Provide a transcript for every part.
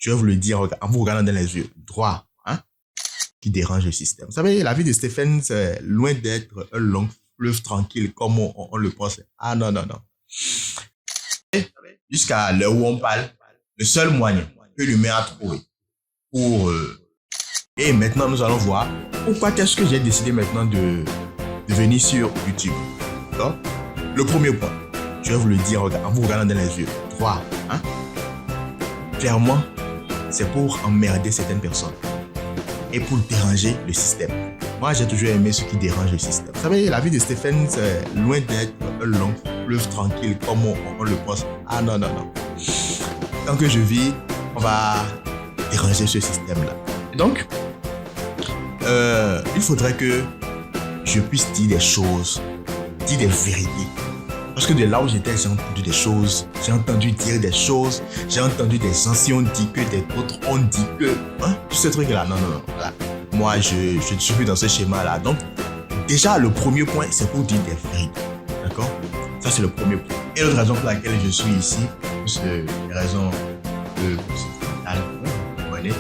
je vais vous le dire en vous regardant dans les yeux, droit, hein, qui dérange le système. Vous savez, la vie de Stéphane, c'est loin d'être un long fleuve tranquille comme on le pense. Ah non, non, non. Jusqu'à l'heure où on parle, le seul moyen que l'humain a trouvé pour... Et maintenant, nous allons voir pourquoi est-ce que j'ai décidé maintenant de venir sur YouTube. D'accord? Le premier point, je vais vous le dire en vous regardant dans les yeux, droit, hein? Clairement, c'est pour emmerder certaines personnes et pour déranger le système. Moi, j'ai toujours aimé ce qui dérange le système. Vous savez, la vie de Stéphane, c'est loin d'être un long fleuve tranquille comme on le pense. Ah non, non, non. Tant que je vis, on va déranger ce système-là. Et donc, il faudrait que je puisse dire des choses, dire des vérités. Parce que de là où j'étais, j'ai entendu des choses, j'ai entendu dire des choses, j'ai entendu des anciens dire que, des autres ont dit que, hein, tous ces trucs-là, non, non, non, voilà. Moi, je ne suis plus dans ce schéma-là. Donc, déjà, le premier point, c'est pour dire des vérités, d'accord? Ça, c'est le premier point. Et l'autre raison pour laquelle je suis ici, c'est des raisons de vous comprenez,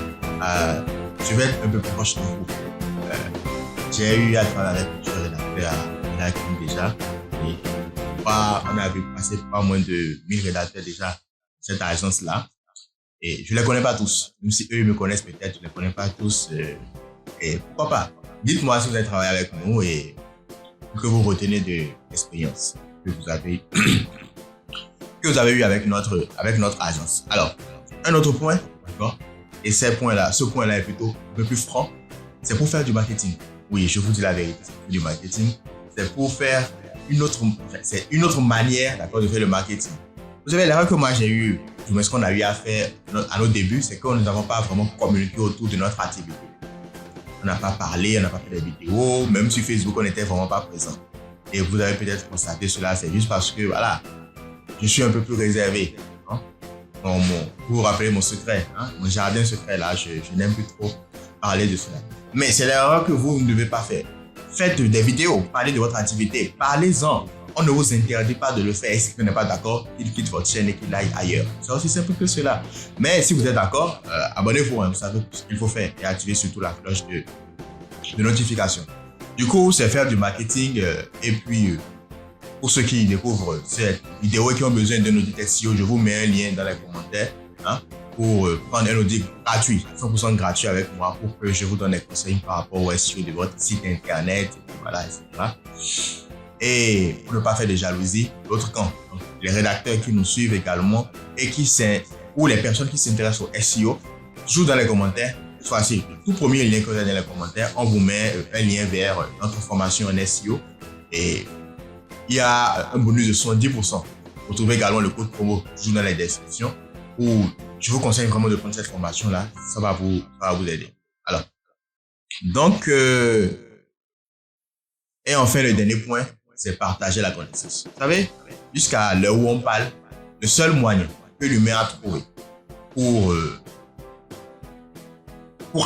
je vais être un peu plus proche de vous. J'ai eu à travailler avec plusieurs rédacteurs à la déjà, et on avait passé pas moins de 1000 rédacteurs déjà cette agence-là. Et je ne les connais pas tous. Même si eux me connaissent peut-être, je ne les connais pas tous. Et pourquoi pas? Dites-moi si vous avez travaillé avec nous et que vous retenez de l'expérience que vous avez eu avec notre agence. Alors, un autre point, d'accord? Et ce point-là est plutôt un peu plus franc. C'est pour faire du marketing. Oui, je vous dis la vérité, c'est pour du marketing. C'est pour faire une autre manière, d'accord, de faire le marketing. Vous savez, l'erreur que moi j'ai eu, du moins ce qu'on a eu à faire à nos débuts, c'est que nous n'avons pas vraiment communiqué autour de notre activité. On n'a pas parlé, on n'a pas fait des vidéos, même sur Facebook, on n'était vraiment pas présent. Et vous avez peut-être constaté cela, c'est juste parce que, voilà, je suis un peu plus réservé. Hein? Pour vous rappeler mon secret, hein? Mon jardin secret là, je n'aime plus trop parler de cela. Mais c'est l'erreur que vous ne devez pas faire. Faites des vidéos, parlez de votre activité, parlez-en. On ne vous interdit pas de le faire. Et si vous n'êtes pas d'accord, qu'il quitte votre chaîne et qu'il aille ailleurs. C'est aussi simple que cela. Mais si vous êtes d'accord, abonnez-vous, hein, vous savez ce qu'il faut faire et activez surtout la cloche de notification. Du coup, c'est faire du marketing et puis pour ceux qui découvrent cette vidéo et qui ont besoin d'un audit SEO, je vous mets un lien dans les commentaires, hein, pour prendre un audit gratuit, 100% gratuit avec moi pour que je vous donne des conseils par rapport au SEO de votre site internet, et voilà, etc. Et pour ne pas faire de jalousie, l'autre camp, donc les rédacteurs qui nous suivent également et ou les personnes qui s'intéressent au SEO, toujours dans les commentaires, c'est facile. Tout premier lien que vous avez dans les commentaires, on vous met un lien vers notre formation en SEO et il y a un bonus de 70%. Vous trouvez également le code promo toujours dans les descriptions où je vous conseille vraiment de prendre cette formation-là, ça va vous aider. Alors, donc, et enfin le dernier point, c'est partager la connaissance. Vous savez, jusqu'à l'heure où on parle, le seul moyen que l'humain a trouvé pour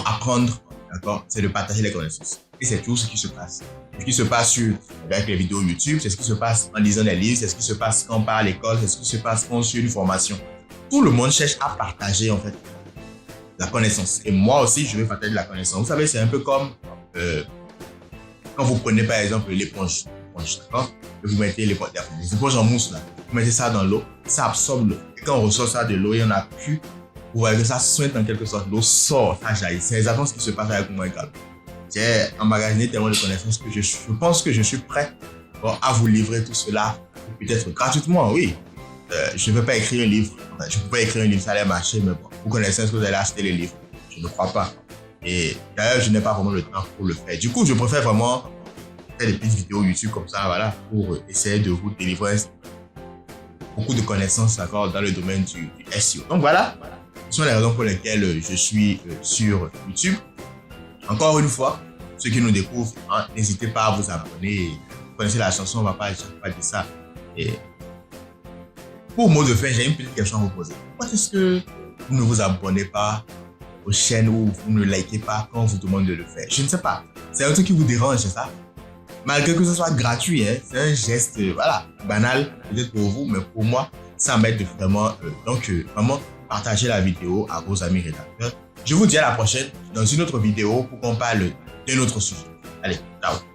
apprendre, d'accord, c'est de partager les connaissances. Et c'est tout ce qui se passe. Ce qui se passe avec les vidéos YouTube, c'est ce qui se passe en lisant des livres, c'est ce qui se passe quand on part à l'école, c'est ce qui se passe quand on suit une formation. Tout le monde cherche à partager en fait la connaissance. Et moi aussi, je vais partager la connaissance. Vous savez, c'est un peu comme quand vous prenez par exemple l'éponge, d'accord? Et vous mettez l'éponge en mousse là, vous mettez ça dans l'eau, ça absorbe l'eau. Et quand on ressort ça de l'eau, il y en a plus. Vous voyez que ça sointe en quelque sorte, l'eau sort, ça jaillit. C'est exactement ce qui se passe avec moi également. J'ai emmagasiné tellement de connaissances que je pense que je suis prêt à vous livrer tout cela, peut-être gratuitement, oui. Je ne vais pas écrire un livre. Enfin, je ne peux pas écrire un livre, ça allait marcher, mais bon, vous connaissez ce que vous allez acheter les livres. Je ne crois pas. Et d'ailleurs, je n'ai pas vraiment le temps pour le faire. Du coup, je préfère vraiment faire des petites vidéos YouTube comme ça, voilà, pour essayer de vous délivrer beaucoup de connaissances, d'accord, dans le domaine du SEO. Donc voilà, ce sont les raisons pour lesquelles je suis sur YouTube. Encore une fois, ceux qui nous découvrent, hein, n'hésitez pas à vous abonner. Vous connaissez la chanson, on ne va pas dire ça. Et pour mot de fin, j'ai une petite question à vous poser. Pourquoi est-ce que vous ne vous abonnez pas aux chaînes ou vous ne likez pas quand on vous demande de le faire? Je ne sais pas. C'est un truc qui vous dérange, c'est ça? Malgré que ce soit gratuit, hein, c'est un geste voilà, banal, peut-être pour vous, mais pour moi, ça m'aide vraiment. Donc, vraiment, partagez la vidéo à vos amis rédacteurs. Je vous dis à la prochaine dans une autre vidéo pour qu'on parle d'un autre sujet. Allez, ciao.